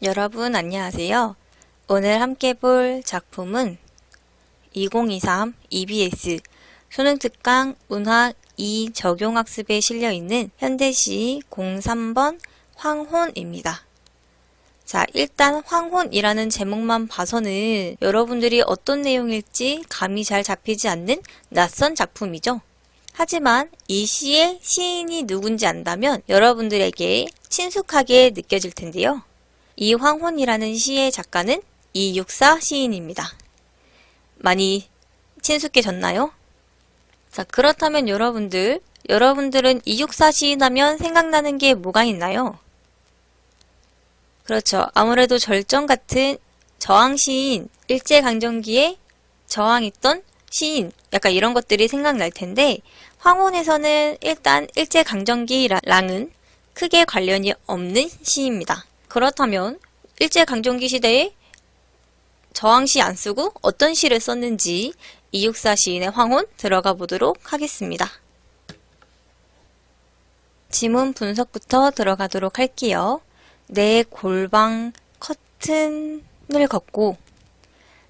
여러분 안녕하세요. 오늘 함께 볼 작품은 2023 EBS 수능특강 문학 2 적용학습에 실려있는 현대시 03번 황혼입니다. 자, 일단 황혼이라는 제목만 봐서는 여러분들이 어떤 내용일지 감이 잘 잡히지 않는 낯선 작품이죠. 하지만 이 시의 시인이 누군지 안다면 여러분들에게 친숙하게 느껴질 텐데요. 이 황혼이라는 시의 작가는 이육사 시인입니다. 많이 친숙해졌나요? 자, 그렇다면 여러분들은 이육사 시인 하면 생각나는 게 뭐가 있나요? 그렇죠. 아무래도 절정 같은 저항 시인, 일제강점기에 저항했던 시인, 약간 이런 것들이 생각날 텐데, 황혼에서는 일단 일제강점기랑은 크게 관련이 없는 시입니다. 그렇다면 일제강점기 시대에 저항시 안 쓰고 어떤 시를 썼는지 이육사 시인의 황혼 들어가 보도록 하겠습니다. 지문 분석부터 들어가도록 할게요. 내 골방 커튼을 걷고,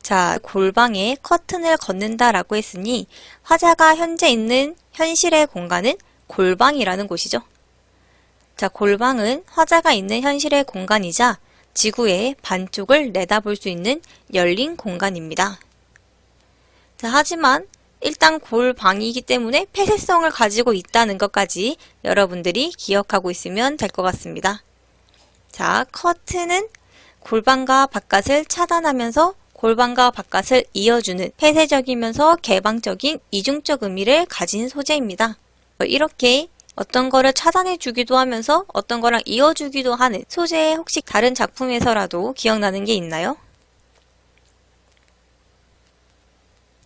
자, 골방에 커튼을 걷는다 라고 했으니 화자가 현재 있는 현실의 공간은 골방이라는 곳이죠. 자, 골방은 화자가 있는 현실의 공간이자 지구의 반쪽을 내다볼 수 있는 열린 공간입니다. 자, 하지만 일단 골방이기 때문에 폐쇄성을 가지고 있다는 것까지 여러분들이 기억하고 있으면 될 것 같습니다. 자, 커튼은 골방과 바깥을 차단하면서 골방과 바깥을 이어주는 폐쇄적이면서 개방적인 이중적 의미를 가진 소재입니다. 이렇게 어떤 거를 차단해 주기도 하면서 어떤 거랑 이어주기도 하는 소재에 혹시 다른 작품에서라도 기억나는 게 있나요?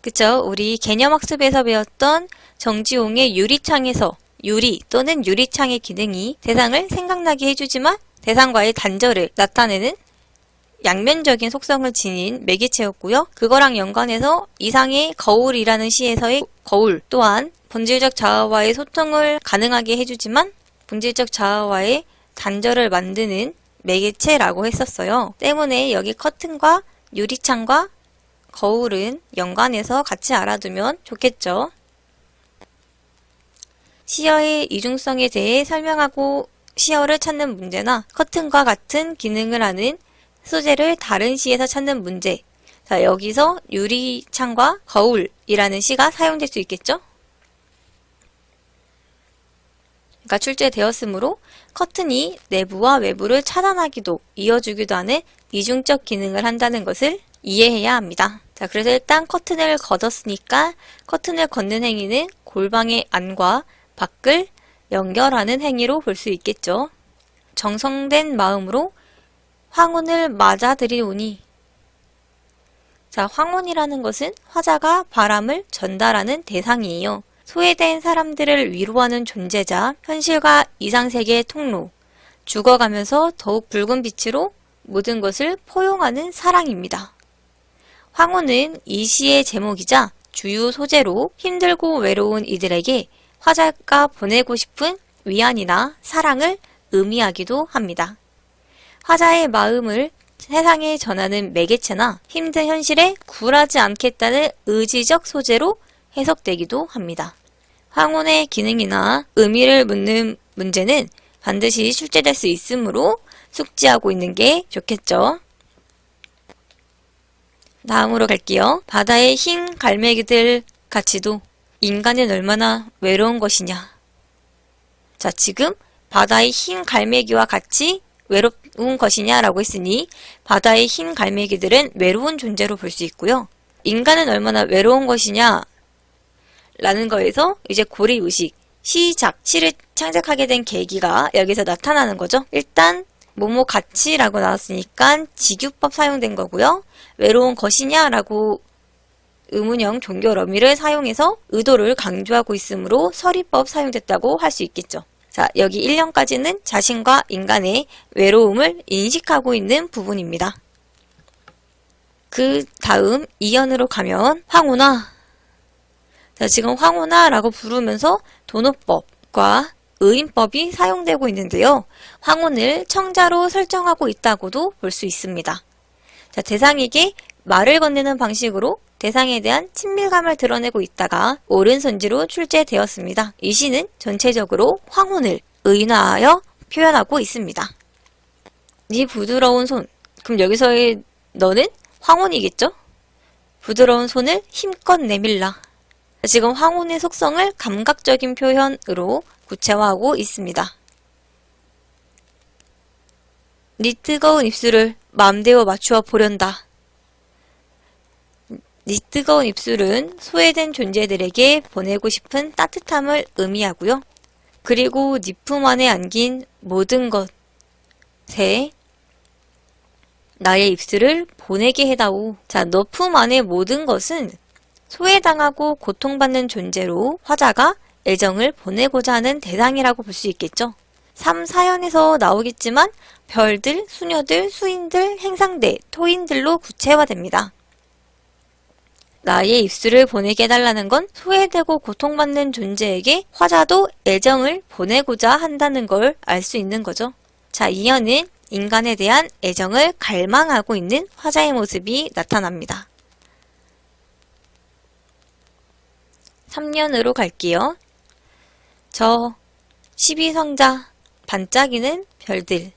그쵸? 우리 개념학습에서 배웠던 정지용의 유리창에서 유리 또는 유리창의 기능이 대상을 생각나게 해주지만 대상과의 단절을 나타내는 양면적인 속성을 지닌 매개체였고요. 그거랑 연관해서 이상의 거울이라는 시에서의 거울 또한 본질적 자아와의 소통을 가능하게 해주지만 본질적 자아와의 단절을 만드는 매개체라고 했었어요. 때문에 여기 커튼과 유리창과 거울은 연관해서 같이 알아두면 좋겠죠. 시어의 이중성에 대해 설명하고 시어를 찾는 문제나 커튼과 같은 기능을 하는 소재를 다른 시에서 찾는 문제. 자, 여기서 유리창과 거울이라는 시가 사용될 수 있겠죠? 가 출제되었으므로 커튼이 내부와 외부를 차단하기도 이어주기도 하는 이중적 기능을 한다는 것을 이해해야 합니다. 자, 그래서 일단 커튼을 걷었으니까 커튼을 걷는 행위는 골방의 안과 밖을 연결하는 행위로 볼 수 있겠죠. 정성된 마음으로 황혼을 맞아들이오니, 자, 황혼이라는 것은 화자가 바람을 전달하는 대상이에요. 소외된 사람들을 위로하는 존재자, 현실과 이상세계의 통로, 죽어가면서 더욱 붉은 빛으로 모든 것을 포용하는 사랑입니다. 황혼은 이 시의 제목이자 주요 소재로 힘들고 외로운 이들에게 화자가 보내고 싶은 위안이나 사랑을 의미하기도 합니다. 화자의 마음을 세상에 전하는 매개체나 힘든 현실에 굴하지 않겠다는 의지적 소재로 해석되기도 합니다. 황혼의 기능이나 의미를 묻는 문제는 반드시 출제될 수 있으므로 숙지하고 있는 게 좋겠죠. 다음으로 갈게요. 바다의 흰 갈매기들 같이도 인간은 얼마나 외로운 것이냐. 자, 지금 바다의 흰 갈매기와 같이 외로운 것이냐라고 했으니 바다의 흰 갈매기들은 외로운 존재로 볼 수 있고요. 인간은 얼마나 외로운 것이냐 라는 거에서 이제 고리의식, 시를 창작하게 된 계기가 여기서 나타나는 거죠. 일단 뭐뭐 같이라고 나왔으니까 직유법 사용된 거고요. 외로운 것이냐라고 의문형 종결 어미를 사용해서 의도를 강조하고 있으므로 서리법 사용됐다고 할 수 있겠죠. 자, 여기 1년까지는 자신과 인간의 외로움을 인식하고 있는 부분입니다. 그 다음 2연으로 가면 황혼아. 자, 지금 황혼아 라고 부르면서 도노법과 의인법이 사용되고 있는데요. 황혼을 청자로 설정하고 있다고도 볼 수 있습니다. 자, 대상에게 말을 건네는 방식으로 대상에 대한 친밀감을 드러내고 있다가 옳은 선지로 출제되었습니다. 이 시는 전체적으로 황혼을 의인화하여 표현하고 있습니다. 네 부드러운 손. 그럼 여기서의 너는 황혼이겠죠? 부드러운 손을 힘껏 내밀라. 지금 황혼의 속성을 감각적인 표현으로 구체화하고 있습니다. 네 뜨거운 입술을 마음대로 맞추어 보련다. 네 뜨거운 입술은 소외된 존재들에게 보내고 싶은 따뜻함을 의미하고요. 그리고 네 품 안에 안긴 모든 것에 나의 입술을 보내게 해다오. 자, 너 품 안의 모든 것은 소외당하고 고통받는 존재로 화자가 애정을 보내고자 하는 대상이라고 볼 수 있겠죠. 3, 4연에서 나오겠지만 별들, 수녀들, 수인들, 행상대, 토인들로 구체화됩니다. 나의 입술을 보내게 해달라는 건 소외되고 고통받는 존재에게 화자도 애정을 보내고자 한다는 걸 알 수 있는 거죠. 자, 2연은 인간에 대한 애정을 갈망하고 있는 화자의 모습이 나타납니다. 3년으로 갈게요. 저 12성자 반짝이는 별들.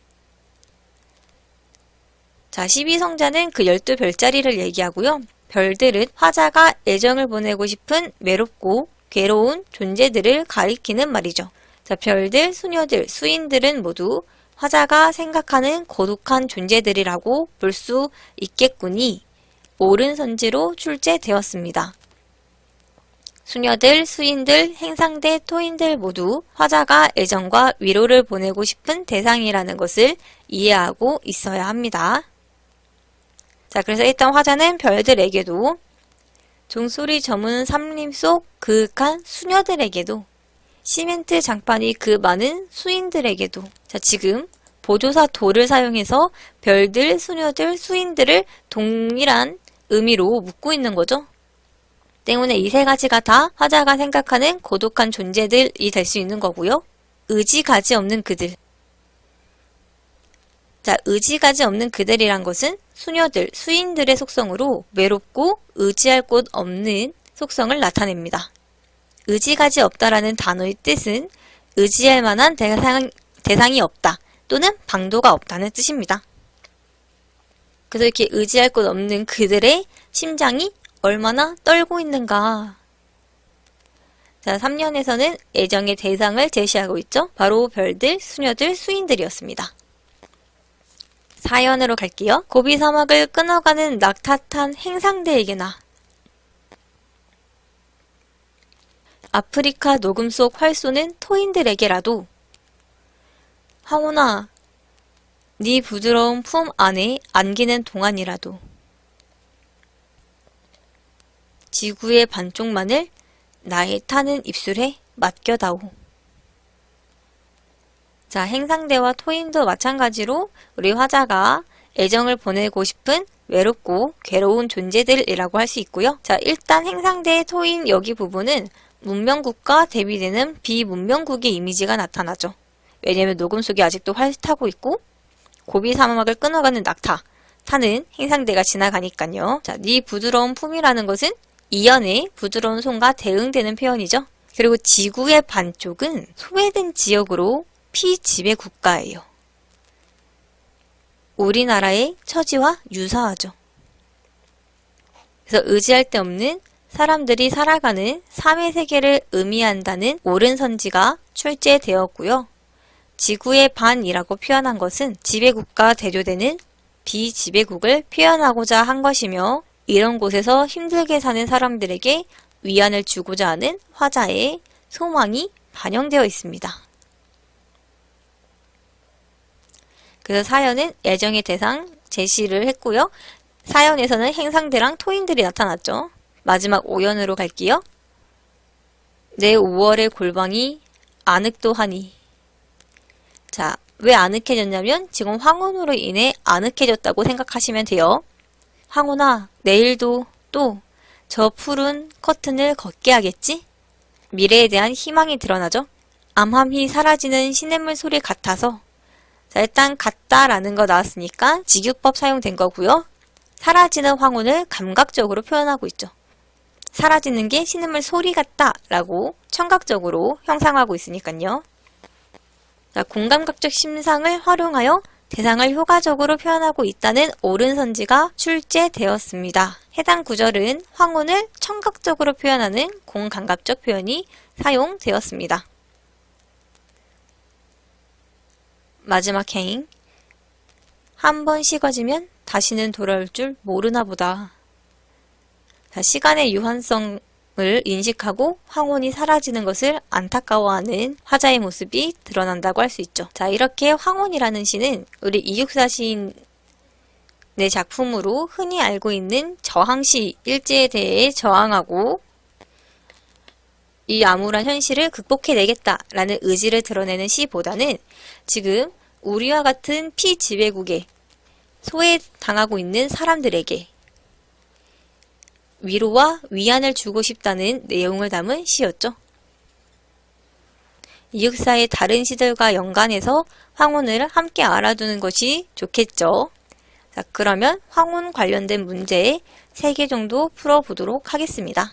자, 12성자는 그 12별자리를 얘기하고요. 별들은 화자가 애정을 보내고 싶은 외롭고 괴로운 존재들을 가리키는 말이죠. 자, 별들, 수녀들, 수인들은 모두 화자가 생각하는 고독한 존재들이라고 볼 수 있겠구니 옳은 선지로 출제되었습니다. 수녀들, 수인들, 행상대, 토인들 모두 화자가 애정과 위로를 보내고 싶은 대상이라는 것을 이해하고 있어야 합니다. 자, 그래서 일단 화자는 별들에게도 종소리 저무는 삼림 속 그윽한 수녀들에게도 시멘트 장판이 그 많은 수인들에게도 자, 지금 보조사 도를 사용해서 별들, 수녀들, 수인들을 동일한 의미로 묻고 있는 거죠. 때문에 이 세 가지가 다 화자가 생각하는 고독한 존재들이 될 수 있는 거고요. 의지가지 없는 그들. 자, 의지가지 없는 그들이란 것은 수녀들, 수인들의 속성으로 외롭고 의지할 곳 없는 속성을 나타냅니다. 의지가지 없다라는 단어의 뜻은 의지할 만한 대상이 없다 또는 방도가 없다는 뜻입니다. 그래서 이렇게 의지할 곳 없는 그들의 심장이 얼마나 떨고 있는가. 자, 3년에서는 애정의 대상을 제시하고 있죠. 바로 별들, 수녀들, 수인들이었습니다. 4연으로 갈게요. 고비 사막을 끊어가는 낙타탄 행상대에게나 아프리카 녹음 속 활 쏘는 토인들에게라도 황혼아, 네 부드러운 품 안에 안기는 동안이라도 지구의 반쪽만을 나의 타는 입술에 맡겨다오. 자, 행상대와 토인도 마찬가지로 우리 화자가 애정을 보내고 싶은 외롭고 괴로운 존재들이라고 할 수 있고요. 자, 일단 행상대, 토인 여기 부분은 문명국과 대비되는 비문명국의 이미지가 나타나죠. 왜냐면 녹음 속에 아직도 활 타고 있고 고비 사막을 끊어가는 낙타 타는 행상대가 지나가니까요. 자, 네 부드러운 품이라는 것은 이연의 부드러운 손과 대응되는 표현이죠. 그리고 지구의 반쪽은 소외된 지역으로 피지배 국가예요. 우리나라의 처지와 유사하죠. 그래서 의지할 데 없는 사람들이 살아가는 삶의 세계를 의미한다는 옳은 선지가 출제되었고요. 지구의 반이라고 표현한 것은 지배국가 대조되는 비지배국을 표현하고자 한 것이며 이런 곳에서 힘들게 사는 사람들에게 위안을 주고자 하는 화자의 소망이 반영되어 있습니다. 그래서 4연은 애정의 대상 제시를 했고요. 4연에서는 행상대랑 토인들이 나타났죠. 마지막 5연으로 갈게요. 내 5월의 골방이 아늑도하니. 자, 왜 아늑해졌냐면 지금 황혼으로 인해 아늑해졌다고 생각하시면 돼요. 황혼아, 내일도 또 저 푸른 커튼을 걷게 하겠지? 미래에 대한 희망이 드러나죠. 암암히 사라지는 시냇물 소리 같아서, 자, 일단 같다라는 거 나왔으니까 직유법 사용된 거고요. 사라지는 황혼을 감각적으로 표현하고 있죠. 사라지는 게 시냇물 소리 같다 라고 청각적으로 형상하고 있으니까요. 자, 공감각적 심상을 활용하여 대상을 효과적으로 표현하고 있다는 옳은 선지가 출제되었습니다. 해당 구절은 황혼을 청각적으로 표현하는 공감각적 표현이 사용되었습니다. 마지막 행잉. 한 번 식어지면 다시는 돌아올 줄 모르나 보다. 자, 시간의 유한성을 인식하고 황혼이 사라지는 것을 안타까워하는 화자의 모습이 드러난다고 할 수 있죠. 자, 이렇게 황혼이라는 시는 우리 이육사 시인의 작품으로 흔히 알고 있는 저항시 일제에 대해 저항하고 이 암울한 현실을 극복해내겠다라는 의지를 드러내는 시보다는 지금 우리와 같은 피지배국에 소외당하고 있는 사람들에게 위로와 위안을 주고 싶다는 내용을 담은 시였죠. 이육사의 다른 시들과 연관해서 황혼을 함께 알아두는 것이 좋겠죠. 자, 그러면 황혼 관련된 문제 3개 정도 풀어보도록 하겠습니다.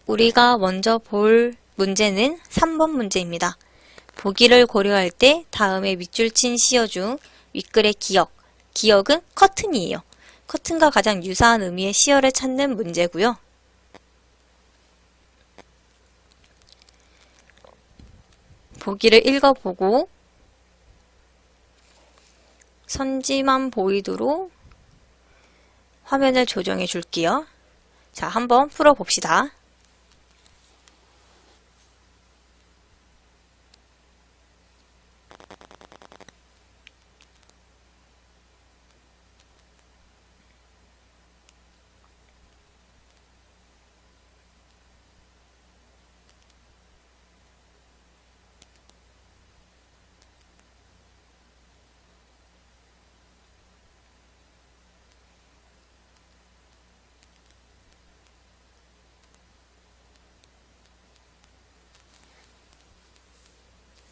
우리가 먼저 볼 문제는 3번 문제입니다. 보기를 고려할 때 다음에 밑줄 친 시어 중 윗글의 기역, 기역은 커튼이에요. 커튼과 가장 유사한 의미의 시어를 찾는 문제고요. 보기를 읽어보고 선지만 보이도록 화면을 조정해 줄게요. 자, 한번 풀어봅시다.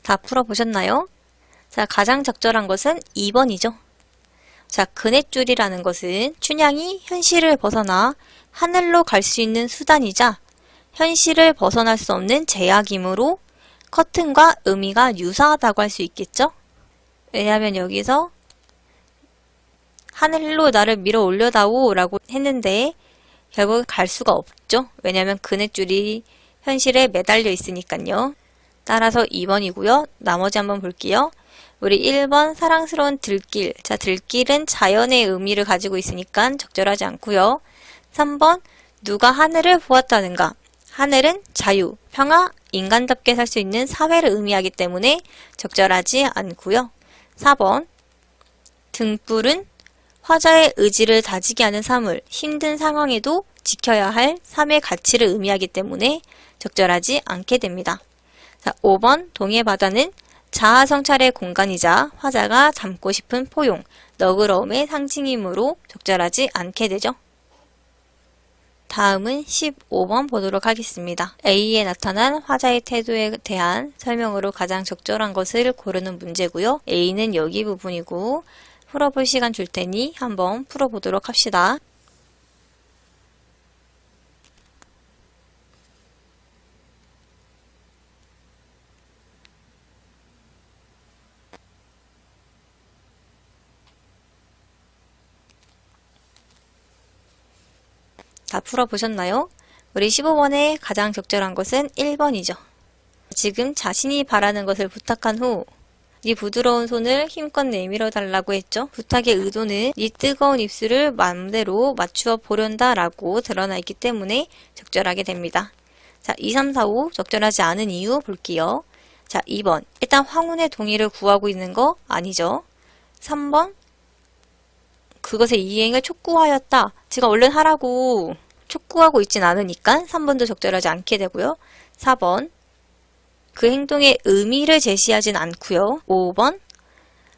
다 풀어보셨나요? 자, 가장 적절한 것은 2번이죠. 자, 그네줄이라는 것은 춘향이 현실을 벗어나 하늘로 갈 수 있는 수단이자 현실을 벗어날 수 없는 제약이므로 커튼과 의미가 유사하다고 할 수 있겠죠? 왜냐하면 여기서 하늘로 나를 밀어 올려다오 라고 했는데 결국 갈 수가 없죠. 왜냐하면 그네줄이 현실에 매달려 있으니까요. 따라서 2번이고요. 나머지 한번 볼게요. 우리 1번 사랑스러운 들길. 자, 들길은 자연의 의미를 가지고 있으니까 적절하지 않고요. 3번 누가 하늘을 보았다는가. 하늘은 자유, 평화, 인간답게 살 수 있는 사회를 의미하기 때문에 적절하지 않고요. 4번 등불은 화자의 의지를 다지게 하는 사물, 힘든 상황에도 지켜야 할 삶의 가치를 의미하기 때문에 적절하지 않게 됩니다. 자, 5번 동해 바다는 자아 성찰의 공간이자 화자가 담고 싶은 포용, 너그러움의 상징이므로 적절하지 않게 되죠. 다음은 15번 보도록 하겠습니다. A에 나타난 화자의 태도에 대한 설명으로 가장 적절한 것을 고르는 문제고요. A는 여기 부분이고 풀어볼 시간 줄 테니 한번 풀어보도록 합시다. 다 풀어보셨나요? 우리 15번에 가장 적절한 것은 1번이죠. 지금 자신이 바라는 것을 부탁한 후 네 부드러운 손을 힘껏 내밀어 달라고 했죠. 부탁의 의도는 네 뜨거운 입술을 맘대로 맞추어 보련다 라고 드러나 있기 때문에 적절하게 됩니다. 자, 2, 3, 4, 5 적절하지 않은 이유 볼게요. 자, 2번 일단 황혼의 동의를 구하고 있는 거 아니죠. 3번 그것의 이행을 촉구하였다. 제가 얼른 하라고 촉구하고 있진 않으니까 3번도 적절하지 않게 되고요. 4번 그 행동의 의미를 제시하진 않고요. 5번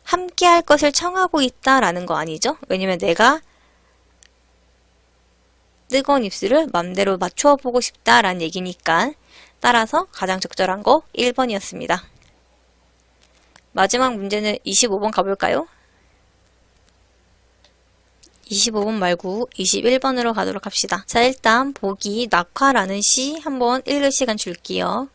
함께 할 것을 청하고 있다라는 거 아니죠. 왜냐면 내가 뜨거운 입술을 맘대로 맞추어 보고 싶다라는 얘기니까 따라서 가장 적절한 거 1번이었습니다. 마지막 문제는 25번 가볼까요? 25번 말고 21번으로 가도록 합시다. 자, 일단 보기 낙화라는 시 한번 읽을 시간 줄게요.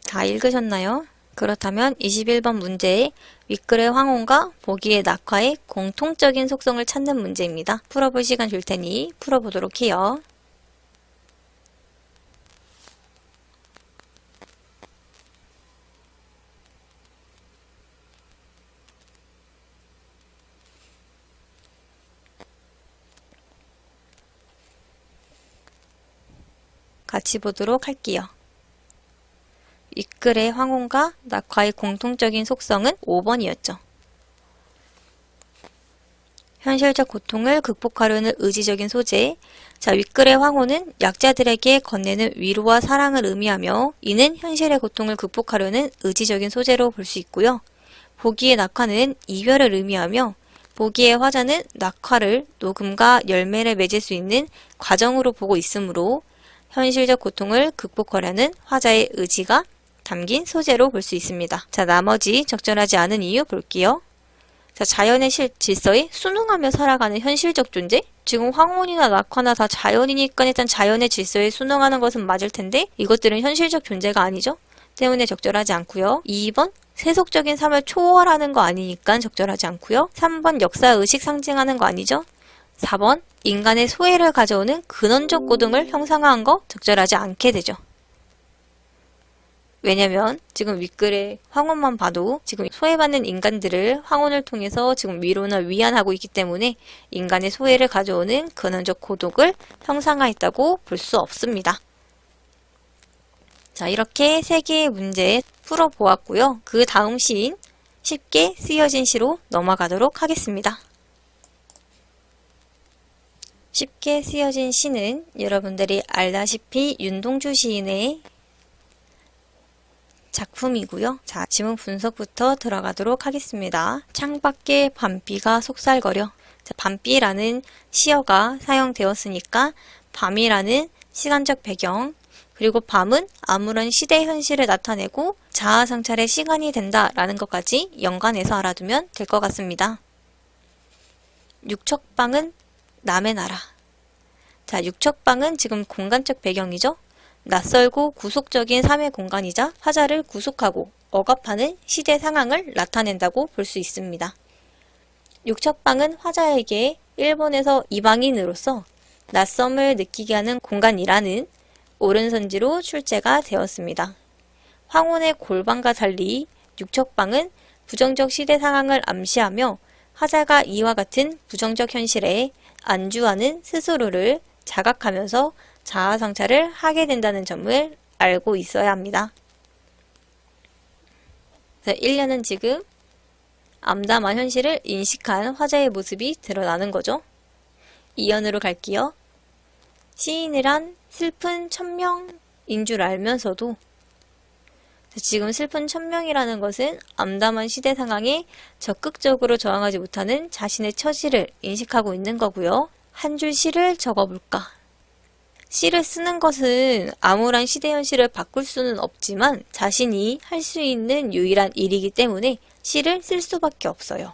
다 읽으셨나요? 그렇다면 21번 문제에 윗글의 황혼과 보기의 낙화의 공통적인 속성을 찾는 문제입니다. 풀어볼 시간 줄 테니 풀어보도록 해요. 같이 보도록 할게요. 윗글의 황혼과 낙화의 공통적인 속성은 5번이었죠. 현실적 고통을 극복하려는 의지적인 소재. 자, 윗글의 황혼은 약자들에게 건네는 위로와 사랑을 의미하며 이는 현실의 고통을 극복하려는 의지적인 소재로 볼 수 있고요. 보기의 낙화는 이별을 의미하며 보기의 화자는 낙화를 녹음과 열매를 맺을 수 있는 과정으로 보고 있으므로 현실적 고통을 극복하려는 화자의 의지가 담긴 소재로 볼 수 있습니다. 자, 나머지 적절하지 않은 이유 볼게요. 자, 자연의 질서에 순응하며 살아가는 현실적 존재? 지금 황혼이나 낙화나 다 자연이니까 일단 자연의 질서에 순응하는 것은 맞을 텐데 이것들은 현실적 존재가 아니죠? 때문에 적절하지 않고요. 2번 세속적인 삶을 초월하는 거 아니니까 적절하지 않고요. 3번 역사의식 상징하는 거 아니죠? 4번 인간의 소외를 가져오는 근원적 고등을 형상화한 거 적절하지 않게 되죠. 왜냐면 지금 윗글의 황혼만 봐도 지금 소외받는 인간들을 황혼을 통해서 지금 위로나 위안하고 있기 때문에 인간의 소외를 가져오는 근원적 고독을 형상화했다고 볼 수 없습니다. 자, 이렇게 3개의 문제 풀어보았고요. 그 다음 시인 쉽게 쓰여진 시로 넘어가도록 하겠습니다. 쉽게 쓰여진 시는 여러분들이 알다시피 윤동주 시인의 작품이고요. 자, 지문 분석부터 들어가도록 하겠습니다. 창밖에 밤비가 속살거려. 자, 밤비라는 시어가 사용되었으니까 밤이라는 시간적 배경, 그리고 밤은 아무런 시대 현실을 나타내고 자아상찰의 시간이 된다라는 것까지 연관해서 알아두면 될 것 같습니다. 육척방은 남의 나라. 자, 육척방은 지금 공간적 배경이죠. 낯설고 구속적인 삶의 공간이자 화자를 구속하고 억압하는 시대 상황을 나타낸다고 볼 수 있습니다. 육척방은 화자에게 일본에서 이방인으로서 낯섦을 느끼게 하는 공간이라는 오른선지로 출제가 되었습니다. 황혼의 골방과 달리 육척방은 부정적 시대 상황을 암시하며 화자가 이와 같은 부정적 현실에 안주하는 스스로를 자각하면서 자아상찰을 하게 된다는 점을 알고 있어야 합니다. 1년은 지금 암담한 현실을 인식한 화자의 모습이 드러나는 거죠. 2연으로 갈게요. 시인이란 슬픈 천명인 줄 알면서도 지금 슬픈 천명이라는 것은 암담한 시대 상황에 적극적으로 저항하지 못하는 자신의 처지를 인식하고 있는 거고요. 한 줄 시를 적어볼까? 시를 쓰는 것은 암울한 시대 현실을 바꿀 수는 없지만 자신이 할 수 있는 유일한 일이기 때문에 시를 쓸 수밖에 없어요.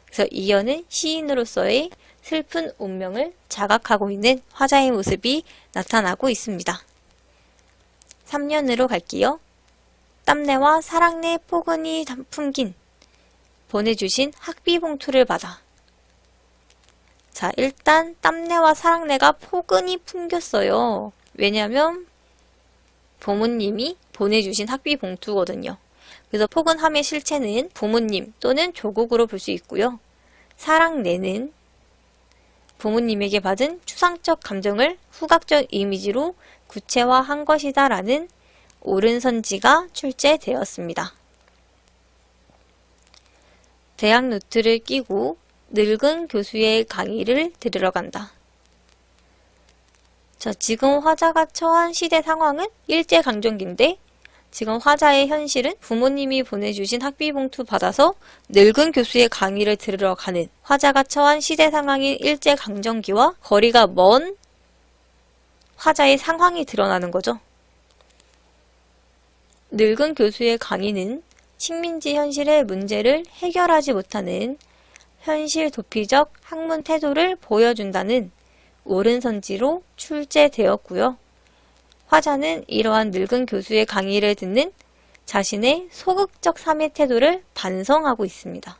그래서 이연은 시인으로서의 슬픈 운명을 자각하고 있는 화자의 모습이 나타나고 있습니다. 3년으로 갈게요. 땀내와 사랑내 포근히 풍긴 보내주신 학비 봉투를 받아. 자, 일단 땀내와 사랑내가 포근히 풍겼어요. 왜냐면 부모님이 보내주신 학비 봉투거든요. 그래서 포근함의 실체는 부모님 또는 조국으로 볼 수 있고요. 사랑내는 부모님에게 받은 추상적 감정을 후각적 이미지로 구체화한 것이다 라는 오른선지가 출제되었습니다. 대학 노트를 끼고 늙은 교수의 강의를 들으러 간다. 자, 지금 화자가 처한 시대 상황은 일제강점기인데 지금 화자의 현실은 부모님이 보내주신 학비봉투 받아서 늙은 교수의 강의를 들으러 가는, 화자가 처한 시대 상황인 일제강점기와 거리가 먼 화자의 상황이 드러나는 거죠. 늙은 교수의 강의는 식민지 현실의 문제를 해결하지 못하는 현실 도피적 학문 태도를 보여준다는 옳은 선지로 출제되었고요. 화자는 이러한 늙은 교수의 강의를 듣는 자신의 소극적 삶의 태도를 반성하고 있습니다.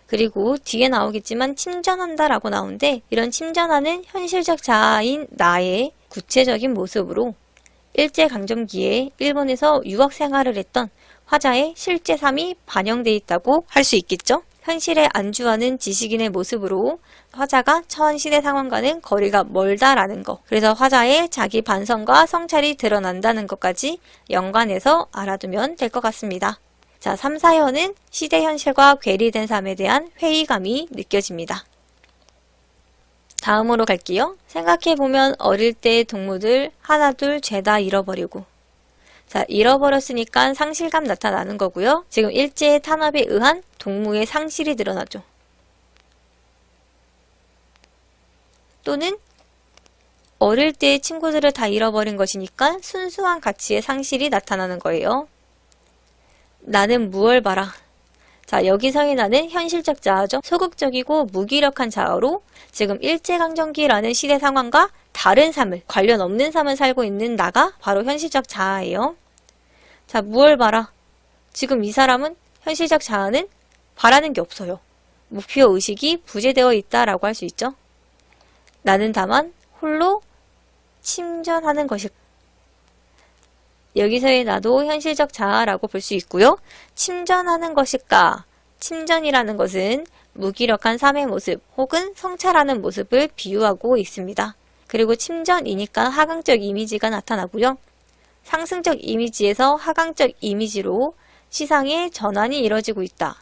그리고 뒤에 나오겠지만 침전한다 라고 나오는데, 이런 침전하는 현실적 자아인 나의 구체적인 모습으로 일제강점기에 일본에서 유학 생활을 했던 화자의 실제 삶이 반영되어 있다고 할 수 있겠죠. 현실에 안주하는 지식인의 모습으로 화자가 처한 시대 상황과는 거리가 멀다라는 거, 그래서 화자의 자기 반성과 성찰이 드러난다는 것까지 연관해서 알아두면 될 것 같습니다. 자, 3, 4현은 시대 현실과 괴리된 삶에 대한 회의감이 느껴집니다. 다음으로 갈게요. 생각해보면 어릴 때 동무들 하나둘 죄다 잃어버리고, 자, 잃어버렸으니까 상실감 나타나는 거고요. 지금 일제의 탄압에 의한 동무의 상실이 드러나죠. 또는 어릴 때 친구들을 다 잃어버린 것이니까 순수한 가치의 상실이 나타나는 거예요. 나는 무얼 봐라. 자, 여기서의 나는 현실적 자아죠. 소극적이고 무기력한 자아로 지금 일제강점기라는 시대 상황과 다른 삶을, 관련 없는 삶을 살고 있는 나가 바로 현실적 자아예요. 자, 무얼 봐라. 지금 이 사람은, 현실적 자아는 바라는 게 없어요. 목표의식이 부재되어 있다라고 할 수 있죠. 나는 다만 홀로 침전하는 것일. 여기서의 나도 현실적 자아라고 볼 수 있고요. 침전하는 것일까? 침전이라는 것은 무기력한 삶의 모습 혹은 성찰하는 모습을 비유하고 있습니다. 그리고 침전이니까 하강적 이미지가 나타나고요. 상승적 이미지에서 하강적 이미지로 시상의 전환이 이뤄지고 있다.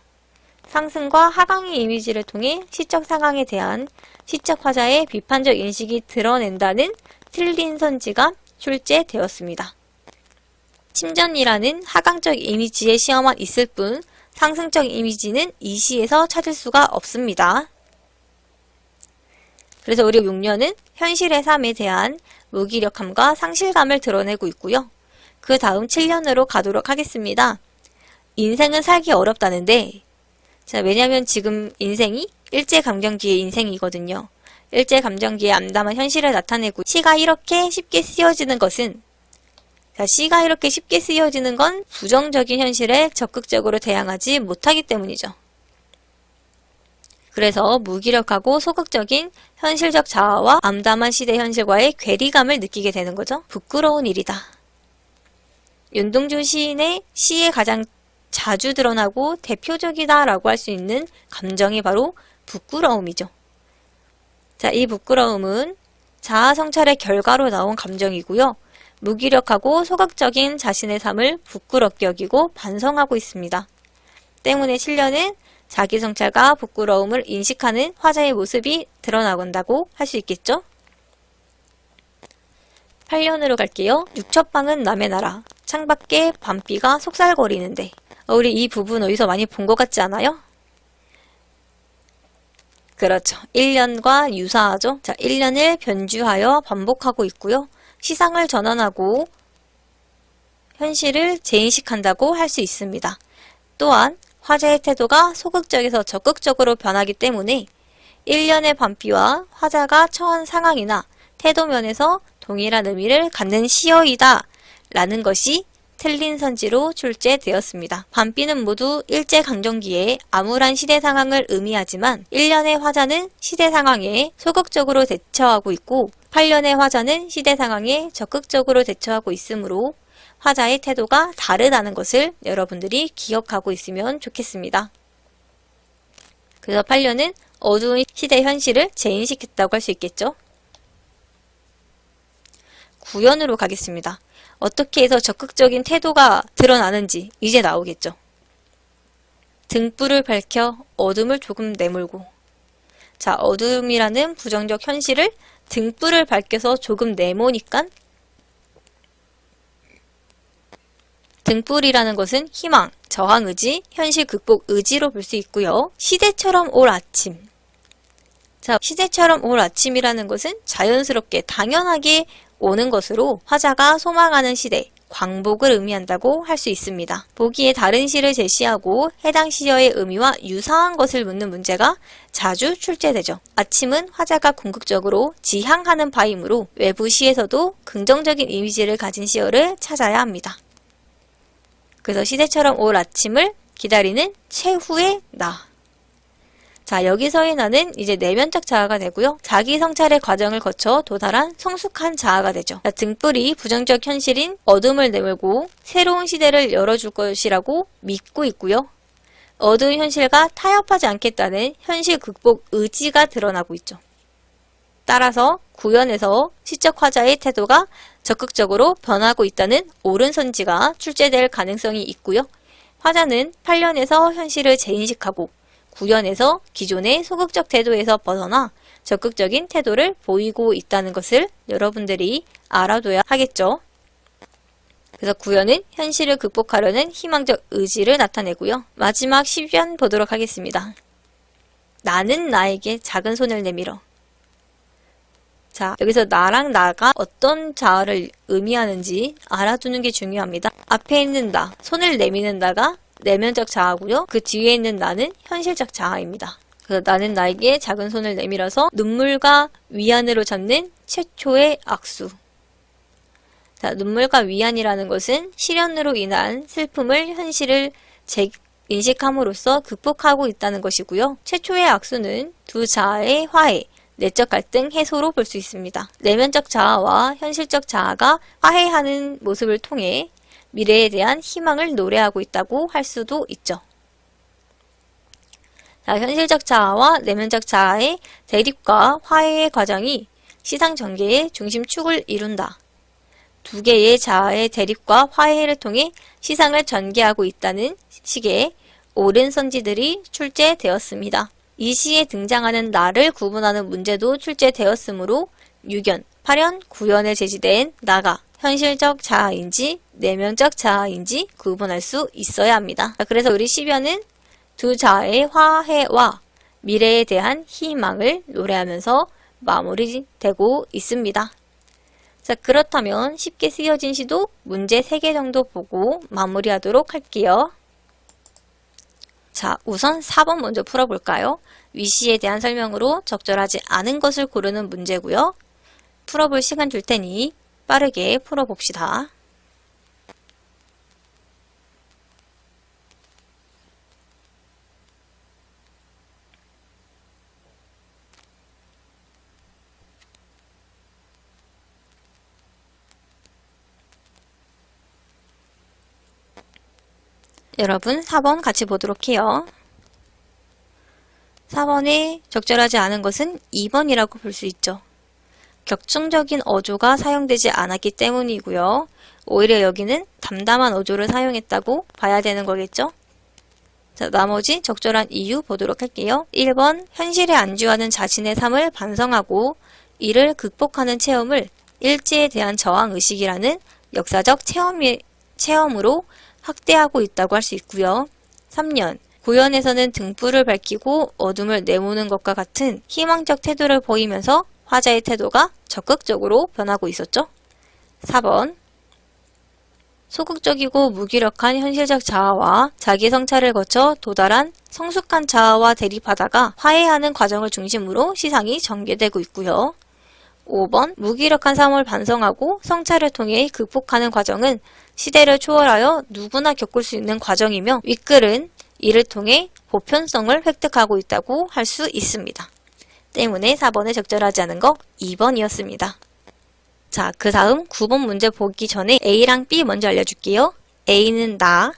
상승과 하강의 이미지를 통해 시적 상황에 대한 시적 화자의 비판적 인식이 드러낸다는 틀린 선지가 출제되었습니다. 침전이라는 하강적 이미지의 시험만 있을 뿐 상승적 이미지는 이 시에서 찾을 수가 없습니다. 그래서 우리 6년은 현실의 삶에 대한 무기력함과 상실감을 드러내고 있고요. 그 다음 7년으로 가도록 하겠습니다. 인생은 살기 어렵다는데, 자, 왜냐면 지금 인생이 일제감정기의 인생이거든요. 일제감정기의 암담한 현실을 나타내고 시가 이렇게 쉽게 쓰여지는 것은, 자, 시가 이렇게 쉽게 쓰여지는 건 부정적인 현실에 적극적으로 대항하지 못하기 때문이죠. 그래서 무기력하고 소극적인 현실적 자아와 암담한 시대 현실과의 괴리감을 느끼게 되는 거죠. 부끄러운 일이다. 윤동주 시인의 시에 가장 자주 드러나고 대표적이다라고 할 수 있는 감정이 바로 부끄러움이죠. 자, 이 부끄러움은 자아 성찰의 결과로 나온 감정이고요. 무기력하고 소극적인 자신의 삶을 부끄럽게 여기고 반성하고 있습니다. 때문에 7년은 자기 성찰과 부끄러움을 인식하는 화자의 모습이 드러나건다고 할 수 있겠죠? 8년으로 갈게요. 육첩방은 남의 나라, 창밖에 밤비가 속살거리는데. 우리 이 부분 어디서 많이 본 것 같지 않아요? 그렇죠. 1년과 유사하죠. 자, 1년을 변주하여 반복하고 있고요. 시상을 전환하고 현실을 재인식한다고 할 수 있습니다. 또한 화자의 태도가 소극적에서 적극적으로 변하기 때문에 1년의 밤비와 화자가 처한 상황이나 태도면에서 동일한 의미를 갖는 시어이다 라는 것이 틀린 선지로 출제되었습니다. 밤비는 모두 일제강점기의 암울한 시대 상황을 의미하지만 1년의 화자는 시대 상황에 소극적으로 대처하고 있고 8년의 화자는 시대 상황에 적극적으로 대처하고 있으므로 화자의 태도가 다르다는 것을 여러분들이 기억하고 있으면 좋겠습니다. 그래서 8년은 어두운 시대 현실을 재인식했다고 할 수 있겠죠. 9년으로 가겠습니다. 어떻게 해서 적극적인 태도가 드러나는지 이제 나오겠죠. 등불을 밝혀 어둠을 조금 내몰고. 자, 어둠이라는 부정적 현실을 등불을 밝혀서 조금 내모니까 등불이라는 것은 희망, 저항 의지, 현실 극복 의지로 볼 수 있고요. 시대처럼 올 아침. 자, 시대처럼 올 아침이라는 것은 자연스럽게 당연하게 오는 것으로 화자가 소망하는 시대, 광복을 의미한다고 할 수 있습니다. 보기에 다른 시를 제시하고 해당 시어의 의미와 유사한 것을 묻는 문제가 자주 출제되죠. 아침은 화자가 궁극적으로 지향하는 바이므로 외부 시에서도 긍정적인 이미지를 가진 시어를 찾아야 합니다. 그래서 시대처럼 올 아침을 기다리는 최후의 나. 자, 여기서의 나는 이제 내면적 자아가 되고요. 자기 성찰의 과정을 거쳐 도달한 성숙한 자아가 되죠. 자, 등불이 부정적 현실인 어둠을 내몰고 새로운 시대를 열어줄 것이라고 믿고 있고요. 어두운 현실과 타협하지 않겠다는 현실 극복 의지가 드러나고 있죠. 따라서 구연에서 시적 화자의 태도가 적극적으로 변하고 있다는 옳은 선지가 출제될 가능성이 있고요. 화자는 8년에서 현실을 재인식하고 구연에서 기존의 소극적 태도에서 벗어나 적극적인 태도를 보이고 있다는 것을 여러분들이 알아둬야 하겠죠. 그래서 구연은 현실을 극복하려는 희망적 의지를 나타내고요. 마지막 10연 보도록 하겠습니다. 나는 나에게 작은 손을 내밀어. 자, 여기서 나랑 나가 어떤 자아를 의미하는지 알아두는 게 중요합니다. 앞에 있는 나, 손을 내미는 나가 내면적 자아고요. 그 뒤에 있는 나는 현실적 자아입니다. 그래서 나는 나에게 작은 손을 내밀어서 눈물과 위안으로 잡는 최초의 악수. 자, 눈물과 위안이라는 것은 시련으로 인한 슬픔을 현실을 인식함으로써 극복하고 있다는 것이고요. 최초의 악수는 두 자아의 화해, 내적 갈등 해소로 볼 수 있습니다. 내면적 자아와 현실적 자아가 화해하는 모습을 통해 미래에 대한 희망을 노래하고 있다고 할 수도 있죠. 자, 현실적 자아와 내면적 자아의 대립과 화해의 과정이 시상 전개의 중심축을 이룬다. 두 개의 자아의 대립과 화해를 통해 시상을 전개하고 있다는 식의 옳은 선지들이 출제되었습니다. 이 시에 등장하는 나를 구분하는 문제도 출제되었으므로 6연, 8연, 9연에 제시된 나가 현실적 자아인지 내면적 자아인지 구분할 수 있어야 합니다. 그래서 우리 10연은 두 자아의 화해와 미래에 대한 희망을 노래하면서 마무리되고 있습니다. 자, 그렇다면 쉽게 쓰여진 시도 문제 3개 정도 보고 마무리하도록 할게요. 자, 우선 4번 먼저 풀어볼까요? 위시에 대한 설명으로 적절하지 않은 것을 고르는 문제고요. 풀어볼 시간 줄 테니 빠르게 풀어봅시다. 여러분 4번 같이 보도록 해요. 4번에 적절하지 않은 것은 2번이라고 볼 수 있죠. 격정적인 어조가 사용되지 않았기 때문이고요. 오히려 여기는 담담한 어조를 사용했다고 봐야 되는 거겠죠? 자, 나머지 적절한 이유 보도록 할게요. 1번, 현실에 안주하는 자신의 삶을 반성하고 이를 극복하는 체험을 일지에 대한 저항의식이라는 역사적 체험으로 확대하고 있다고 할 수 있고요. 3년, 구연에서는 등불을 밝히고 어둠을 내모는 것과 같은 희망적 태도를 보이면서 화자의 태도가 적극적으로 변하고 있었죠. 4번, 소극적이고 무기력한 현실적 자아와 자기 성찰을 거쳐 도달한 성숙한 자아와 대립하다가 화해하는 과정을 중심으로 시상이 전개되고 있고요. 5번, 무기력한 삶을 반성하고 성찰을 통해 극복하는 과정은 시대를 초월하여 누구나 겪을 수 있는 과정이며 윗글은 이를 통해 보편성을 획득하고 있다고 할 수 있습니다. 때문에 4번에 적절하지 않은 거 2번이었습니다. 자, 그 다음 9번 문제 보기 전에 A랑 B 먼저 알려줄게요. A는 나,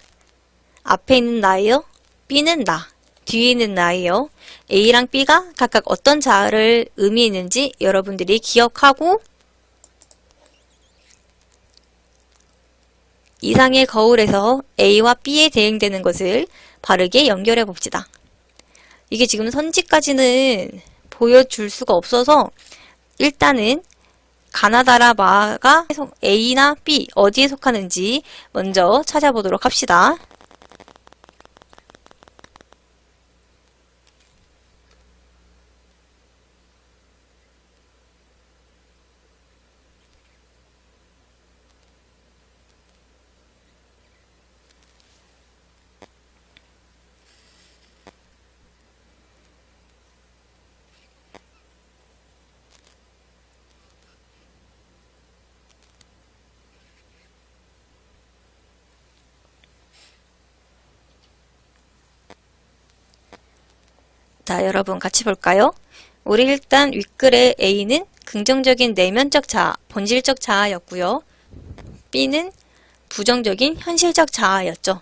앞에 있는 나예요. B는 나, 뒤에 있는 나예요. A랑 B가 각각 어떤 자아를 의미했는지 여러분들이 기억하고 이상의 거울에서 A와 B에 대응되는 것을 바르게 연결해 봅시다. 이게 지금 선지까지는 보여줄 수가 없어서 일단은 가나다라마가 A나 B 어디에 속하는지 먼저 찾아보도록 합시다. 자, 여러분 같이 볼까요? 우리 일단 윗글의 A는 긍정적인 내면적 자아, 본질적 자아였고요. B는 부정적인 현실적 자아였죠.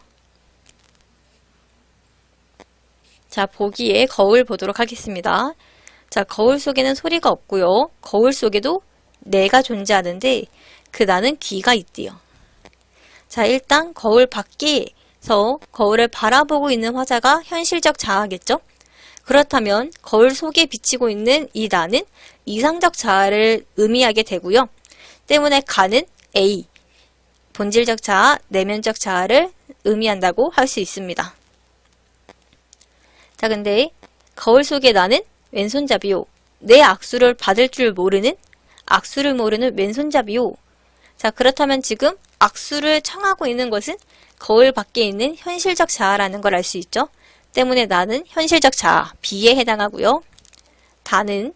자, 보기에 거울 보도록 하겠습니다. 자, 거울 속에는 소리가 없고요. 거울 속에도 내가 존재하는데 그 나는 귀가 있대요. 자, 일단 거울 밖에서 거울을 바라보고 있는 화자가 현실적 자아겠죠? 그렇다면 거울 속에 비치고 있는 이 나는 이상적 자아를 의미하게 되고요. 때문에 가는 A, 본질적 자아, 내면적 자아를 의미한다고 할 수 있습니다. 자, 근데 거울 속의 나는 왼손잡이요. 내 악수를 받을 줄 모르는, 악수를 모르는 왼손잡이요. 자, 그렇다면 지금 악수를 청하고 있는 것은 거울 밖에 있는 현실적 자아라는 걸 알 수 있죠. 때문에 나는 현실적 자아, B에 해당하고요. 다는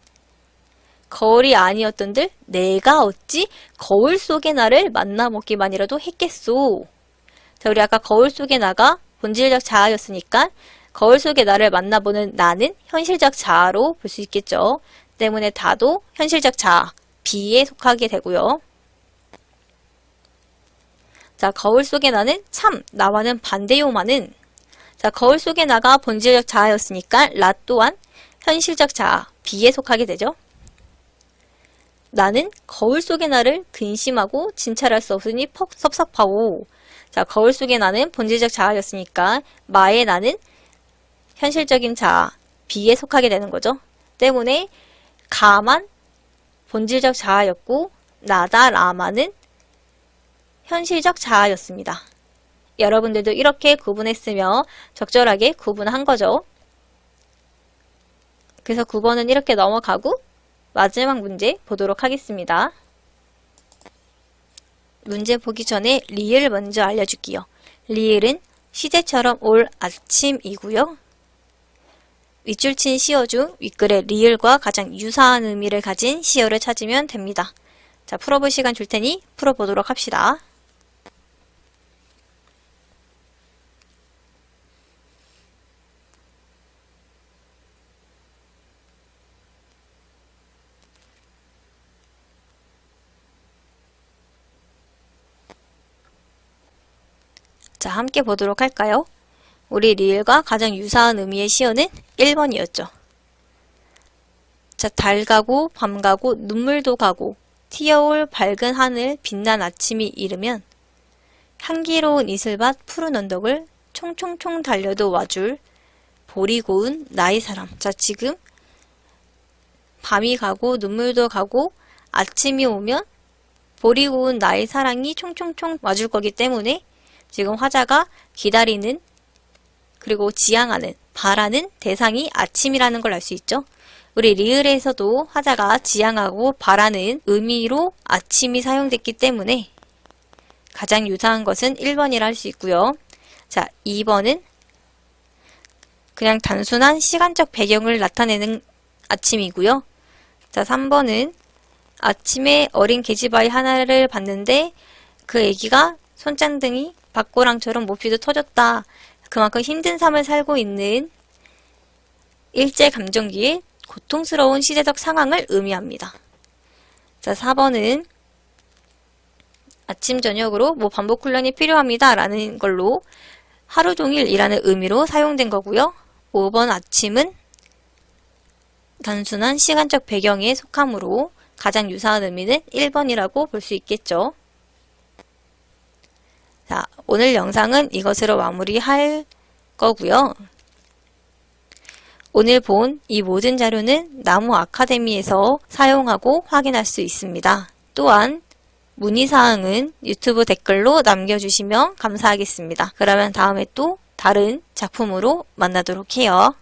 거울이 아니었던들 내가 어찌 거울 속의 나를 만나먹기만이라도 했겠소. 자, 우리 아까 거울 속의 나가 본질적 자아였으니까 거울 속의 나를 만나보는 나는 현실적 자아로 볼 수 있겠죠. 때문에 다도 현실적 자아, B에 속하게 되고요. 자, 거울 속의 나는 참, 나와는 반대요만은 자, 거울 속의 나가 본질적 자아였으니까 라 또한 현실적 자아, B에 속하게 되죠. 나는 거울 속의 나를 근심하고 진찰할 수 없으니 퍽 섭섭하오. 자, 거울 속의 나는 본질적 자아였으니까 마의 나는 현실적인 자아, B에 속하게 되는 거죠. 때문에 가만 본질적 자아였고 나다 라마는 현실적 자아였습니다. 여러분들도 이렇게 구분했으며 적절하게 구분한 거죠. 그래서 9번은 이렇게 넘어가고 마지막 문제 보도록 하겠습니다. 문제 보기 전에 리을 먼저 알려줄게요. 리을은 시제처럼 올 아침이고요. 윗줄 친 시어 중 윗글의 리을과 가장 유사한 의미를 가진 시어를 찾으면 됩니다. 자, 풀어볼 시간 줄 테니 풀어보도록 합시다. 자, 함께 보도록 할까요? 우리 리을과 가장 유사한 의미의 시어는 1번이었죠. 자, 달 가고 밤 가고 눈물도 가고 튀어올 밝은 하늘 빛난 아침이 이르면 향기로운 이슬밭 푸른 언덕을 총총총 달려도 와줄 보리 고운 나의 사람. 자, 지금 밤이 가고 눈물도 가고 아침이 오면 보리 고운 나의 사랑이 총총총 와줄 거기 때문에 지금 화자가 기다리는 그리고 지향하는, 바라는 대상이 아침이라는 걸 알 수 있죠. 우리 리을에서도 화자가 지향하고 바라는 의미로 아침이 사용됐기 때문에 가장 유사한 것은 1번이라 할 수 있고요. 자, 2번은 그냥 단순한 시간적 배경을 나타내는 아침이고요. 자, 3번은 아침에 어린 계집아이 하나를 봤는데 그 애기가 손장등이 박고랑처럼 모피도 터졌다. 그만큼 힘든 삶을 살고 있는 일제감정기의 고통스러운 시대적 상황을 의미합니다. 자, 4번은 아침 저녁으로 뭐 반복 훈련이 필요합니다 라는 걸로 하루 종일 이라는 의미로 사용된 거고요. 5번 아침은 단순한 시간적 배경에 속하므로 가장 유사한 의미는 1번이라고 볼 수 있겠죠. 자, 오늘 영상은 이것으로 마무리할 거고요. 오늘 본 이 모든 자료는 나무 아카데미에서 사용하고 확인할 수 있습니다. 또한 문의사항은 유튜브 댓글로 남겨주시면 감사하겠습니다. 그러면 다음에 또 다른 작품으로 만나도록 해요.